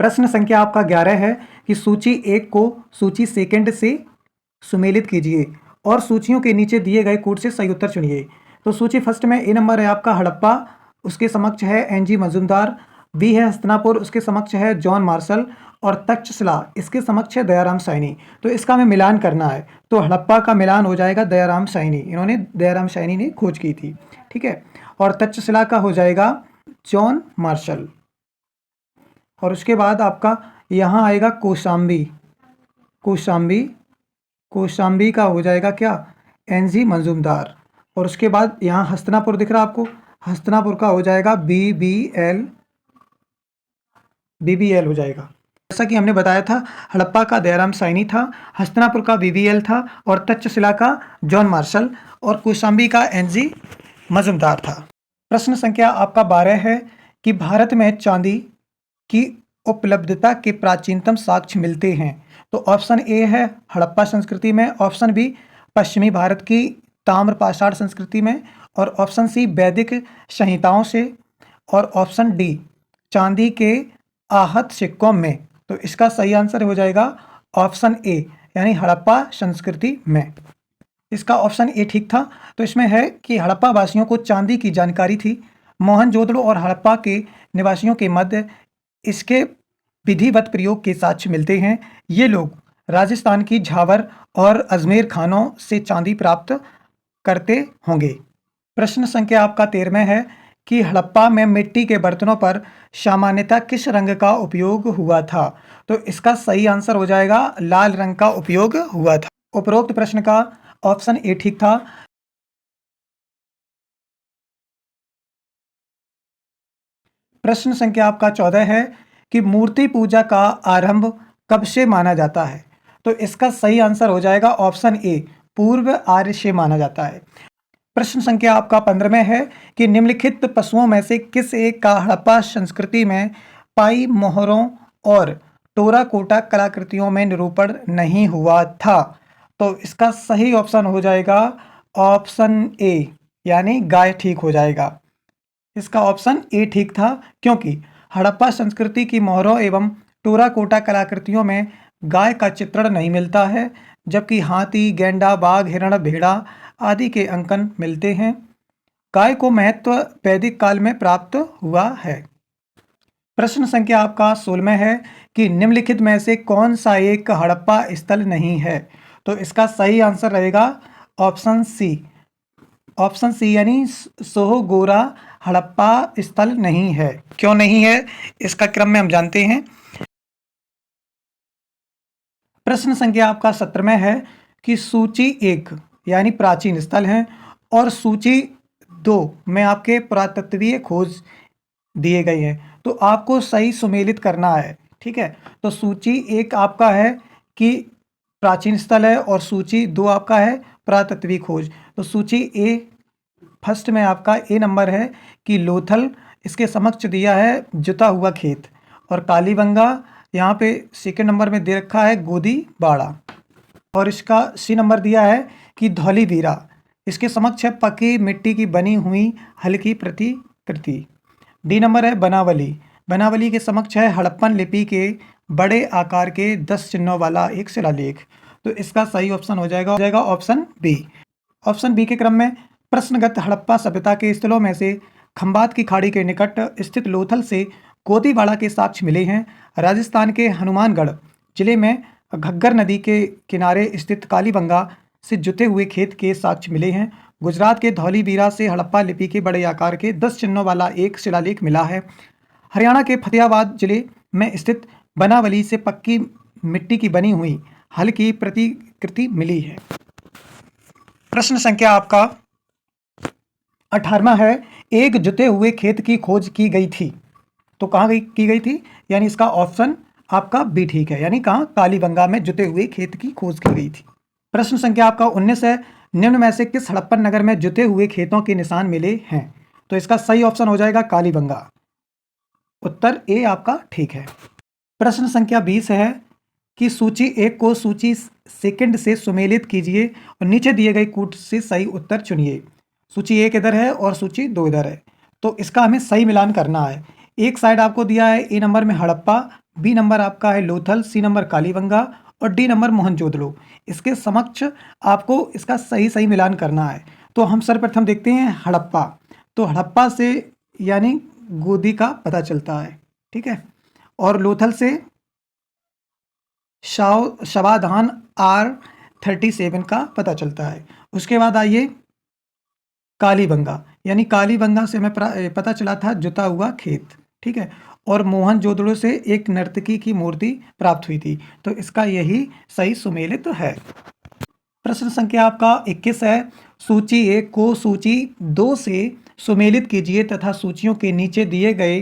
प्रश्न संख्या आपका 11 है कि सूची 1 को सूची सेकंड से सुमेलित कीजिए और सूचियों के नीचे दिए गए कूट से सही उत्तर चुनिए। तो सूची फर्स्ट में ए नंबर है आपका हड़प्पा, उसके समक्ष है एनजी मजूमदार। बी है हस्तिनापुर, उसके समक्ष है जॉन मार्शल। और तक्षशिला इसके समक्ष है दयाराम साइनी। तो इसका हमें मिलान करना है। तो हड़प्पा का मिलान हो जाएगा दयाराम साइनी, इन्होंने दयाराम साइनी ने खोज की थी, ठीक है। और तक्षशिला का हो जाएगा जॉन मार्शल। और उसके बाद आपका यहाँ आएगा कौशाम्बी। कौशाम्बी का हो जाएगा क्या, एनजी मजूमदार। और उसके बाद यहाँ हस्तिनापुर दिख रहा है आपको, हस्तिनापुर का हो जाएगा बीबीएल हो जाएगा। जैसा कि हमने बताया था, हड़प्पा का दयाराम साइनी था, हस्तिनापुर का बीबीएल था और तक्षशिला का जॉन मार्शल और कौशाम्बी का एनजी मजूमदार था। प्रश्न संख्या आपका 12 है कि भारत में चांदी की उपलब्धता के प्राचीनतम साक्ष्य मिलते हैं। तो ऑप्शन ए है हड़प्पा संस्कृति में, ऑप्शन बी पश्चिमी भारत की ताम्रपाषाण संस्कृति में, और ऑप्शन सी वैदिक संहिताओं से, और ऑप्शन डी चांदी के आहत सिक्कों में। तो इसका सही आंसर हो जाएगा ऑप्शन ए, यानी हड़प्पा संस्कृति में। इसका ऑप्शन ए ठीक था। तो इसमें है कि हड़प्पा वासियों को चांदी की जानकारी थी। मोहनजोदड़ो और हड़प्पा के निवासियों के मध्य इसके विधिवत प्रयोग के साक्ष्य मिलते हैं। ये लोग राजस्थान की झावर और अजमेर खानों से चांदी प्राप्त करते होंगे। प्रश्न संख्या आपका 13 है कि हड़प्पा में मिट्टी के बर्तनों पर सामान्यतः किस रंग का उपयोग हुआ था। तो इसका सही आंसर हो जाएगा लाल रंग का उपयोग हुआ था। उपरोक्त प्रश्न का ऑप्शन ए ठीक था। प्रश्न संख्या आपका 14 है कि मूर्ति पूजा का आरंभ कब से माना जाता है। तो इसका सही आंसर हो जाएगा ऑप्शन ए, पूर्व आर्य से माना जाता है। प्रश्न संख्या आपका 15 है कि निम्नलिखित पशुओं में से किस एक का हड़प्पा संस्कृति में पाई मोहरों और टेराकोटा कलाकृतियों में निरूपण नहीं हुआ था। तो इसका सही ऑप्शन हो जाएगा ऑप्शन ए, यानी गाय ठीक हो जाएगा। इसका ऑप्शन ए ठीक था, क्योंकि हड़प्पा संस्कृति की मोहरों एवं टेराकोटा कलाकृतियों में गाय का चित्रण नहीं मिलता है, जबकि हाथी, गेंडा, बाघ, हिरण, भेड़ा आदि के अंकन मिलते हैं। गाय को महत्व वैदिक काल में प्राप्त हुआ है। प्रश्न संख्या आपका 16 है कि निम्नलिखित में से कौन सा एक हड़प्पा स्थल नहीं है। तो इसका सही आंसर रहेगा ऑप्शन सी, यानी सोहगोरा हड़प्पा स्थल नहीं है। क्यों नहीं है, इसका क्रम में हम जानते हैं। प्रश्न संख्या आपका 17 है कि सूची 1 यानी प्राचीन स्थल है और सूची 2 में आपके पुरातत्वीय खोज दिए गए हैं। तो आपको सही सुमेलित करना है, ठीक है। तो सूची 1 आपका है कि प्राचीन स्थल है और सूची 2 आपका है पुरातत्वीय खोज। तो सूची ए फर्स्ट में आपका ए नंबर है कि लोथल, इसके समक्ष दिया है जुता हुआ खेत। और कालीबंगा यहाँ पे सेकंड नंबर में दे रखा है गोदीबाड़ा। और इसका सी नंबर दिया है कि धौलीवीरा, इसके समक्ष है पकी मिट्टी की बनी हुई हल्की प्रतिकृति। डी नंबर है बनावली के समक्ष है हड़प्पन लिपि के बड़े आकार के 10 चिन्हों वाला एक शिलालेख। तो इसका सही ऑप्शन हो जाएगा ऑप्शन बी। ऑप्शन बी के क्रम में प्रश्नगत हड़प्पा सभ्यता के स्थलों में से खंबात की खाड़ी के निकट स्थित लोथल से गोदीबाड़ा के साक्ष्य मिले हैं। राजस्थान के हनुमानगढ़ जिले में घग्गर नदी के किनारे स्थित कालीबंगा से जुते हुए खेत के साक्ष्य मिले हैं। गुजरात के धौलीवीरा से हड़प्पा लिपि के बड़े आकार के 10 चिन्हों वाला एक शिलालेख मिला है। हरियाणा के फतेहाबाद जिले में स्थित बनावली से पक्की मिट्टी की बनी हुई हल्की प्रतिकृति मिली है। प्रश्न संख्या आपका 18 है, एक जुते हुए खेत की खोज की गई थी। तो कहाँ की गई थी, यानी इसका ऑप्शन आपका बी ठीक है, यानी कहाँ, कालीबंगा में जुते हुए खेत की खोज की गई थी। प्रश्न संख्या आपका 19 है, निम्न में से किस हड़प्पन नगर में जुते हुए खेतों के निशान मिले हैं। तो इसका सही ऑप्शन हो जाएगा कालीबंगा। उत्तर ए आपका ठीक है। प्रश्न संख्या 20 है कि सूची 1 को सूची सेकंड से सुमेलित कीजिए और नीचे दिए गए कूट से सही उत्तर चुनिए। सूची 1 इधर है और सूची 2 इधर है। तो इसका हमें सही मिलान करना है। एक साइड आपको दिया है ए नंबर में हड़प्पा, बी नंबर आपका है लोथल, सी नंबर कालीबंगा और डी नंबर मोहनजोदड़ो। इसके समक्ष आपको इसका सही मिलान करना है। तो हम सर्वप्रथम देखते हैं हड़प्पा। तो हड़प्पा से यानी गोदी का पता चलता है, ठीक है। और लोथल से शवाधान R37 का पता चलता है। उसके बाद आइए कालीबंगा, यानी कालीबंगा से हमें पता चला था जुता हुआ खेत, ठीक है। और मोहनजोदड़ो से एक नर्तकी की मूर्ति प्राप्त हुई थी। तो इसका यही सही सुमेलित है। प्रश्न संख्या आपका 21 है। सूची 1 को सूची 2 से सुमेलित कीजिए तथा सूचियों के नीचे दिए गए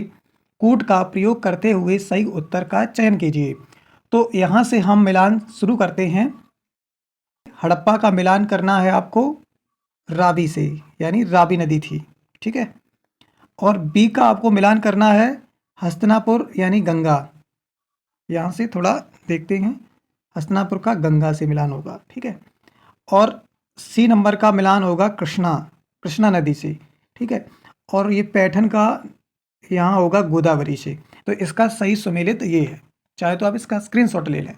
कूट का प्रयोग करते हुए सही उत्तर का चयन कीजिए। तो यहाँ से हम मिलान शुरू करते हैं। हड़प्पा का मिलान करना है आपको रावी से, यानी रावी नदी थी, ठीक है। और बी का आपको मिलान करना है हस्तिनापुर यानी गंगा। यहाँ से थोड़ा देखते हैं, हस्तिनापुर का गंगा से मिलान होगा, ठीक है। और सी नंबर का मिलान होगा कृष्णा नदी से, ठीक है। और ये पैठन का यहाँ होगा गोदावरी से। तो इसका सही सुमेलित ये है। चाहे तो आप इसका स्क्रीनशॉट ले लें।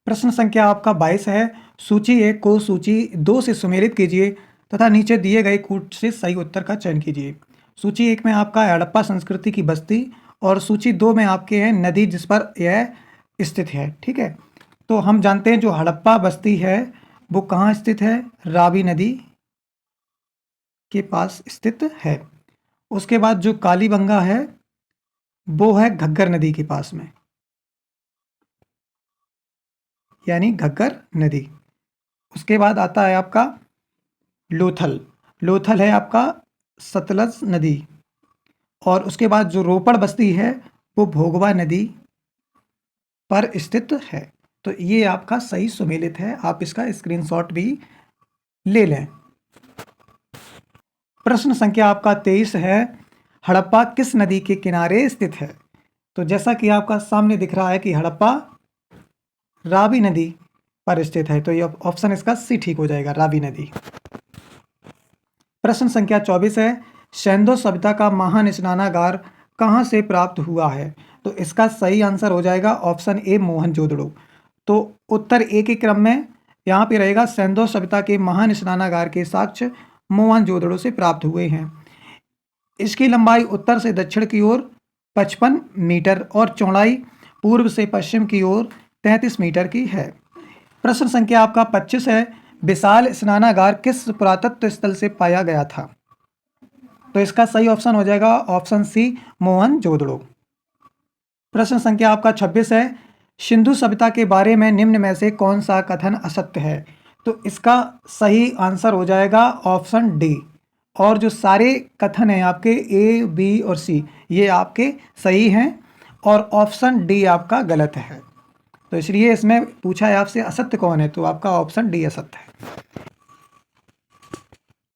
प्रश्न संख्या आपका 22 है। सूची 1 को सूची 2 से सुमेलित कीजिए तथा नीचे दिए गए कूट से सही उत्तर का चयन कीजिए। सूची 1 में आपका है हड़प्पा संस्कृति की बस्ती और सूची 2 में आपके हैं नदी जिस पर यह स्थित है, ठीक है। तो हम जानते हैं जो हड़प्पा बस्ती है वो कहाँ स्थित है, रावी नदी के पास स्थित है। उसके बाद जो कालीबंगा है वो है घग्गर नदी के पास में, यानी घग्गर नदी। उसके बाद आता है आपका लोथल है आपका सतलज नदी। और उसके बाद जो रोपड़ बस्ती है वो भोगवा नदी पर स्थित है। तो ये आपका सही सुमेलित है। आप इसका स्क्रीनशॉट भी ले लें। प्रश्न संख्या आपका 23 है। हड़प्पा किस नदी के किनारे स्थित है? तो जैसा कि आपका सामने दिख रहा है कि हड़प्पा रावी नदी पर स्थित है। तो ये ऑप्शन इसका सी ठीक हो जाएगा, रावी नदी। प्रश्न संख्या 24 है। सैंधव सभ्यता का महान स्नानागार कहाँ से प्राप्त हुआ है? तो इसका सही आंसर हो जाएगा ऑप्शन ए मोहनजोदड़ो। तो उत्तर ए के क्रम में यहाँ पे रहेगा सैंधव सभ्यता के महान स्नानागार के साक्ष्य मोहनजोदड़ो से प्राप्त हुए हैं। इसकी लंबाई उत्तर से दक्षिण की ओर 55 मीटर और चौड़ाई पूर्व से पश्चिम की ओर 33 मीटर की है। प्रश्न संख्या आपका 25 है। विशाल स्नानागार किस पुरातत्व स्थल से पाया गया था? तो इसका सही ऑप्शन हो जाएगा ऑप्शन सी मोहनजोदड़ो। प्रश्न संख्या आपका 26 है। सिंधु सभ्यता के बारे में निम्न में से कौन सा कथन असत्य है? तो इसका सही आंसर हो जाएगा ऑप्शन डी। और जो सारे कथन हैं आपके ए, बी और सी ये आपके सही हैं और ऑप्शन डी आपका गलत है। तो इसलिए इसमें पूछा है आपसे असत्य कौन है, तो आपका ऑप्शन डी असत्य है।